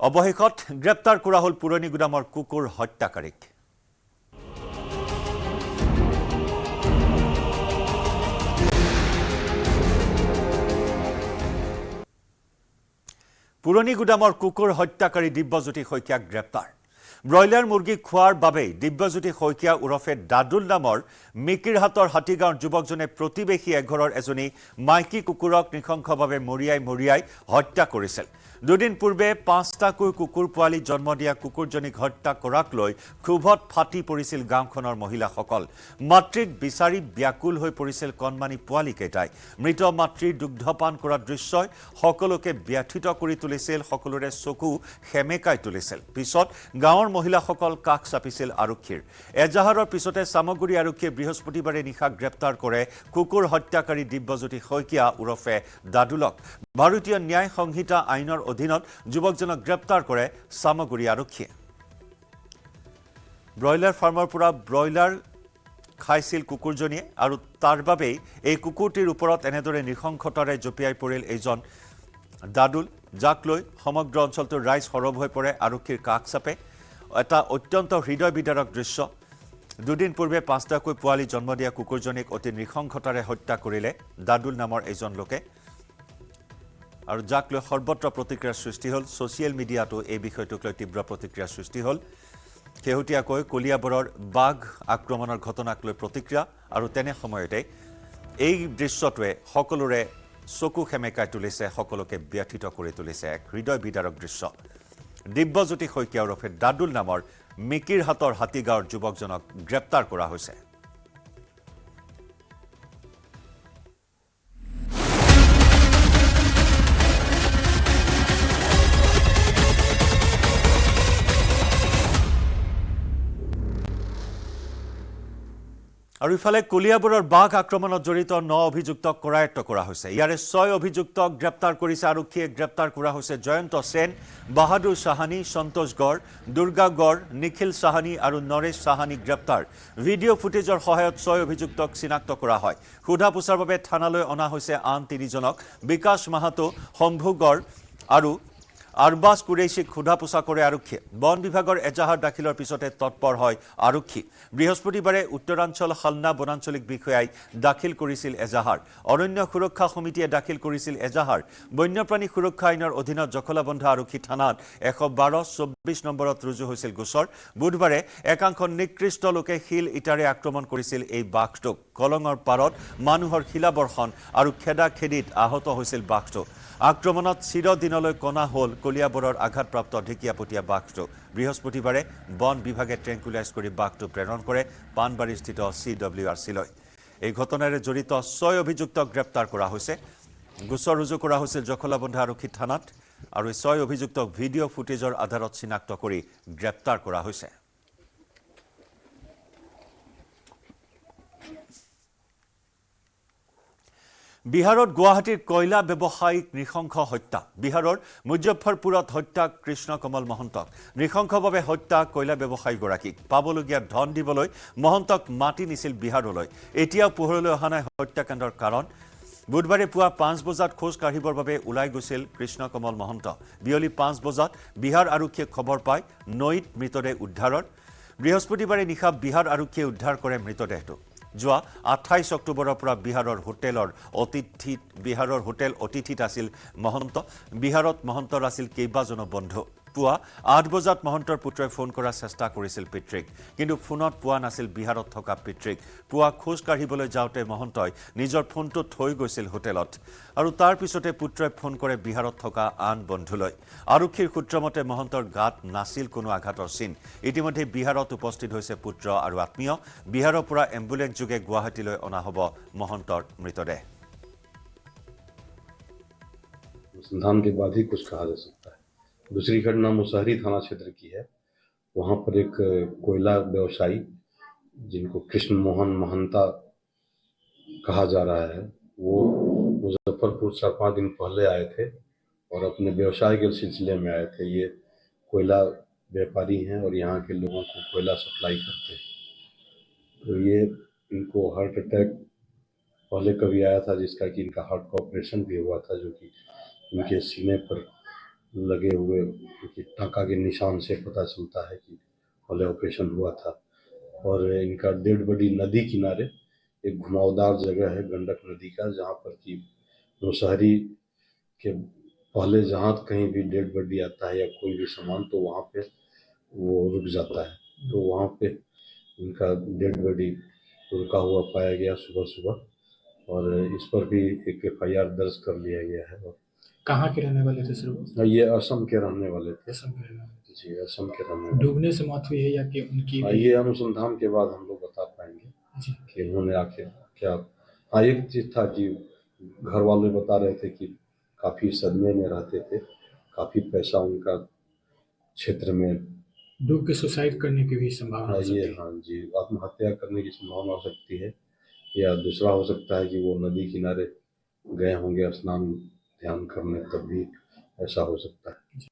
অবশেষত গ্ৰেপ্তাৰ কৰা হল পুৰণি গুদামৰ কুকুৰ হত্যাকাৰীক। পুৰণি গুদামৰ কুকুৰ হত্যাকাৰী দিব্যজ্যোতি শইকীয়াক গ্ৰেপ্তাৰ। ব্ৰইলাৰ মুৰ্গী খোৱাৰ বাবে দিব্যজ্যোতি শইকীয়া ওৰফে দাদুল নামৰ মিকিৰহাটৰ হাতীগাঁৱৰ যুৱকজনে প্ৰতিবেশী এঘৰৰ এজনী মাইকী কুকুৰক নৃশংসভাৱে মৰিয়াই হত্যা কৰিছিল। দুদিন পূৰ্বে ৫টাকৈ কুকুৰ পোৱালি জন্ম দিয়া কুকুৰজনীক হত্যা কৰাক লৈ ক্ষোভত ফাটি পৰিছিল গাঁওখনৰ মহিলাসকল। মাতৃক বিচাৰি ব্যাকুল হৈ পৰিছিল কণমানি পোৱালিকেইটাই। মৃত মাতৃৰ দুগ্ধপান কৰা দৃশ্যই সকলোকে ব্যথিত কৰি তুলিছিল, সকলোৰে চকু সেমেকাই তুলিছিল। পিছত গাঁৱৰ মহিলাসকল কাষ চাপিছিল আৰক্ষীৰ। এজাহাৰৰ পিছতে চামগুৰি আৰক্ষীয়ে বৃহস্পতিবাৰে নিশা গ্ৰেপ্তাৰ কৰে কুকুৰ হত্যাকাৰী দিব্যজ্যোতি শইকীয়া ওৰফে দাদুলক। ভাৰতীয় ন্যায় সংহিতা আইনৰ অধীনত যুৱকজনক গ্ৰেপ্তাৰ কৰে চামগুৰি আৰক্ষীয়ে। ব্ৰইলাৰ ফাৰ্মৰ পৰা ব্ৰইলাৰ খাইছিল কুকুৰজনীয়ে আৰু তাৰ বাবেই এই কুকুৰটিৰ ওপৰত এনেদৰে নৃশংসতাৰে জঁপিয়াই পৰিল এইজন দাদুল, যাক লৈ সমগ্ৰ অঞ্চলটোৰ ৰাইজ সৰব হৈ পৰে আৰক্ষীৰ কাষ চাপে। এটা অত্যন্ত হৃদয় বিদাৰক দৃশ্য। দুদিন পূৰ্বে ৫টাকৈ পোৱালি জন্ম দিয়া কুকুৰজনীক অতি নৃশংসতাৰে হত্যা কৰিলে দাদুল নামৰ এজন লোকে, আৰু যাক লৈ সৰ্বত্ৰ প্ৰতিক্ৰিয়াৰ সৃষ্টি হ'ল। ছ'চিয়েল মিডিয়াতো এই বিষয়টোক লৈ তীব্ৰ প্ৰতিক্ৰিয়াৰ সৃষ্টি হ'ল। শেহতীয়াকৈ কলিয়াবৰৰ বাঘ আক্ৰমণৰ ঘটনাক লৈ প্ৰতিক্ৰিয়া, আৰু তেনে সময়তে এই দৃশ্যটোৱে সকলোৰে চকু সেমেকাই তুলিছে, সকলোকে ব্যথিত কৰি তুলিছে। এক হৃদয় বিদাৰক দৃশ্য। দিব্যজ্যোতি শইকীয়া ওৰফে দাদুল নামৰ মিকিৰহাটৰ হাতীগাঁৱৰ যুৱকজনক গ্ৰেপ্তাৰ কৰা হৈছে। আৰু ইফালে কলিয়াবৰৰ বাঘ আক্ৰমণত জড়িত ৯ অভিযুক্তক কৰায়ত্ব কৰা হৈছে। ইয়াৰে ৬ অভিযুক্তক গ্ৰেপ্তাৰ কৰিছে আৰক্ষীয়ে। গ্ৰেপ্তাৰ কৰা হৈছে জয়ন্ত সেন, বাহাদুৰ সাহানী, সন্তোষ গড়, দুৰ্গা গড়, নিখিল সাহানী আৰু নৰেশ সাহানী গ্ৰেপ্তাৰ। ভিডিঅ' ফুটেজৰ সহায়ত ৬ অভিযুক্তক চিনাক্ত কৰা হয়। সোধা পোছাৰ বাবে থানালৈ অনা হৈছে আন ৩জনক। বিকাশ মাহাতো, শম্ভু গড় আৰু আৰবাজ কুৰেশীক সোধা পোছা কৰে আৰক্ষীয়ে। বন বিভাগৰ এজাহাৰ দাখিলৰ পিছতে তৎপৰ হয় আৰক্ষী। বৃহস্পতিবাৰে উত্তৰাঞ্চল হালনা বনাঞ্চলিক বিষয়াই দাখিল কৰিছিল এজাহাৰ। অৰণ্য সুৰক্ষা সমিতিয়ে দাখিল কৰিছিল এজাহাৰ। বন্যপ্ৰাণী সুৰক্ষা আইনৰ অধীনত জখলাবন্ধা আৰক্ষী থানাত ১১২/২৪ নম্বৰত ৰুজু হৈছিল গোচৰ। বুধবাৰে একাংশ নিকৃষ্ট লোকে শিল ইটাৰে আক্ৰমণ কৰিছিল এই বাঘটোক। কলঙৰ পাৰত মানুহৰ শিলাবৰ্ষণ আৰু খেদাখেদিত আহত হৈছিল বাঘটো। আক্ৰমণত চিৰদিনলৈ কণা হ'ল কলিয়াবৰৰ আঘাতপ্ৰাপ্ত ঢেকীয়াপতীয়া বাঘটো। বৃহস্পতিবাৰে বন বিভাগে ট্ৰেংকুলাইজ কৰি বাঘটো প্ৰেৰণ কৰে পাণবাৰীস্থিত CWRCলৈ। এই ঘটনাৰে জড়িত ৬ অভিযুক্তক গ্ৰেপ্তাৰ কৰা হৈছে। গোচৰ ৰুজু কৰা হৈছিল জখলাবন্ধা আৰক্ষী থানাত, আৰু এই ৬ অভিযুক্তক ভিডিঅ' ফুটেজৰ আধাৰত চিনাক্ত কৰি গ্ৰেপ্তাৰ কৰা হৈছে। বিহাৰত গুৱাহাটীৰ কয়লা ব্যৱসায়িক নৃশংস হত্যা। বিহাৰৰ মুজফ্ফৰপুৰত হত্যা কৃষ্ণ কমল মহন্তক। নৃশংসভাৱে হত্যা কয়লা ব্যৱসায়ীগৰাকীক। পাবলগীয়া ধন দিবলৈ মহন্তক মাতি নিছিল বিহাৰলৈ। এতিয়াও পোহৰলৈ অহা নাই হত্যাকাণ্ডৰ কাৰণ। বুধবাৰে পুৱা ৫ বজাত খোজ কাঢ়িবৰ বাবে ওলাই গৈছিল কৃষ্ণ কমল মহন্ত। বিয়লি ৫ বজাত বিহাৰ আৰক্ষীয়ে খবৰ পায় নৈত মৃতদেহ উদ্ধাৰৰ। বৃহস্পতিবাৰে নিশা বিহাৰ আৰক্ষীয়ে উদ্ধাৰ কৰে মৃতদেহটো। যোৱা ২৮ অক্টোবৰৰ পৰা বিহাৰৰ হোটেল অতিথিত আছিল মহন্ত। বিহাৰত মহন্তৰ আছিল কেইবাজনো বন্ধু। পুৱা ৮ বজাত মহন্তৰ পুত্ৰই ফোন কৰাৰ চেষ্টা কৰিছিল পিতৃক, কিন্তু ফোনত পোৱা নাছিল বিহাৰত থকা পিতৃক। পুৱা খোজ কাঢ়িবলৈ যাওঁতে মহন্তই নিজৰ ফোনটো থৈ গৈছিল হোটেলত, আৰু তাৰ পিছতে পুত্ৰই ফোন কৰে বিহাৰত থকা আন বন্ধুলৈ। আৰক্ষীৰ সূত্ৰমতে মহন্তৰ গাত নাছিল কোনো আঘাতৰ চিন। ইতিমধ্যে বিহাৰত উপস্থিত হৈছে পুত্ৰ আৰু আত্মীয়। বিহাৰৰ পৰা এম্বুলেন্স যোগে গুৱাহাটীলৈ অনা হ'ব মহন্তৰ মৃতদেহ। अनुसंधान के बाद ही कुछ कहा जा सकता है। दूसरी घटना मुसहरी थाना क्षेत्र की है। वहां पर एक कोयला व्यवसायी जिनको कृष्ण मोहन महंता कहा जा रहा है, वो मुजफ्फरपुर 4-5 दिन पहले आए थे और अपने व्यवसाय के सिलसिले में आए थे। ये कोयला व्यापारी हैं और यहाँ के लोगों को कोयला सप्लाई करते हैं। तो ये इनको हार्ट अटैक पहले कभी आया था, जिसका कि इनका हार्ट का ऑपरेशन भी हुआ था, जो कि इनके सीने पर लगे हुए कि टाँका के निशान से पता चलता है कि पहले ऑपरेशन हुआ था। और इनका डेड बॉडी नदी किनारे एक घुमावदार जगह है गंडक नदी का, जहाँ पर कि मुसहरी के पहले जहाँ कहीं भी डेड बॉडी आता है या कोई भी सामान तो वहाँ पे वो रुक जाता है। तो वहाँ पे इनका डेड बॉडी रुका हुआ पाया गया सुबह सुबह, और इस पर भी एक एफआईआर दर्ज कर लिया गया है। और कहाँ के रहने वाले थे सर वो? ये असम के रहने वाले थे। असम के रहने वाले जी, असम के रहने थे। वाले। डूबने से मौत हुई है या कि उनकी ये अनुसंधान के बाद हम लोग बता पाएंगे जी। कि उन्होंने आखिर क्या। हाँ, एक चीज़ था कि घर वाले बता रहे थे कि काफ़ी सदमे में रहते थे, काफ़ी पैसा उनका क्षेत्र में। डूब के सुसाइड करने की भी संभावना हो सकती है। हाँ जी, आत्महत्या करने की संभावना हो सकती है, या दूसरा हो सकता है कि वो नदी किनारे गए होंगे स्नान ध्यान करने, तब भी ऐसा हो सकता है।